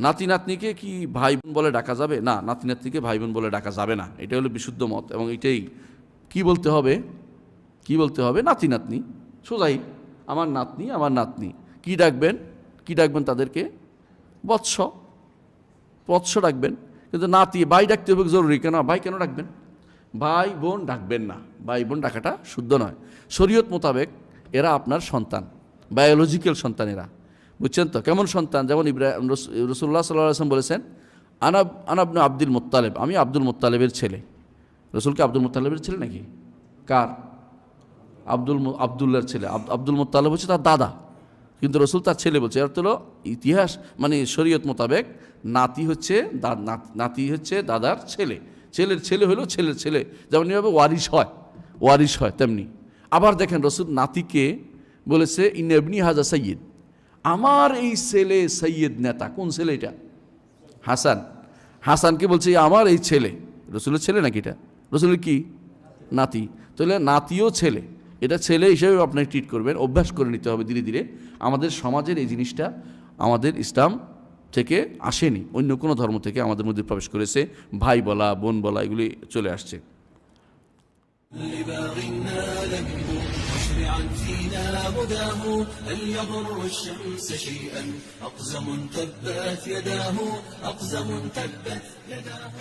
নাতি নাতনিকে কি ভাই বোন বলে ডাকা যাবে? না, নাতি নাতনিকে ভাই বোন বলে ডাকা যাবে না। এটা হলো বিশুদ্ধ মত, এবং এটাই কি বলতে হবে, কি বলতে হবে? নাতি নাতনি, সোজাই আমার নাতনি, আমার নাতনি। কি ডাকবেন, কি ডাকবেন তাদেরকে? বৎস, বৎস ডাকবেন। কিন্তু নাতি ভাই ডাকতে হবে জরুরি কেন? ভাই কেন ডাকবেন? ভাই বোন ডাকবেন না, ভাই বোন ডাকাটা শুদ্ধ নয়। শরীয়ত মোতাবেক এরা আপনার সন্তান, বায়োলজিক্যাল সন্তান এরা, বুঝছেন তো? কেমন সন্তান? যেমন রসুল্লাহ সাল্লাল্লাহু আলাইহি ওয়াসাল্লাম বলেছেন, আনাবনু আব্দুল মুত্তালিব, আমি আব্দুল মুত্তালিবের ছেলে। রসুলকে আব্দুল মুত্তালিবের ছেলে নাকি? কার? আব্দুল্লাহর ছেলে। আব্দুল মুত্তালিব হচ্ছে তার দাদা, কিন্তু রসুল তার ছেলে বলছে। এর তো ইতিহাস মানে শরীয়ত মোতাবেক নাতি হচ্ছে নাতি হচ্ছে দাদার ছেলে, ছেলের ছেলে হলো ছেলের ছেলে। যেমন এভাবে ওয়ারিশ হয়, ওয়ারিশ হয়, তেমনি আবার দেখেন রসুল নাতিকে বলেছে ইন্না ইবনি হাজা সৈয়দ, আমার এই ছেলে সৈয়দ নেতা। কোন ছেলে এটা? হাসান। হাসানকে বলছে আমার এই ছেলে। রসুলের ছেলে নাকি এটা? রসুলের কি? নাতি। তাহলে নাতিও ছেলে, এটা ছেলে হিসেবে আপনি ট্রিট করবেন, অভ্যাস করে নিতে হবে ধীরে ধীরে। আমাদের সমাজের এই জিনিসটা আমাদের ইসলাম থেকে আসেনি, অন্য কোনো ধর্ম থেকে আমাদের মধ্যে প্রবেশ করেছে। ভাই বলা, বোন বলা, এগুলি চলে আসছে। لباغ نال منه مشرعا فينا مداه هل يضر الشمس شيئا أقزم تبت يداه أقزم تبت يداه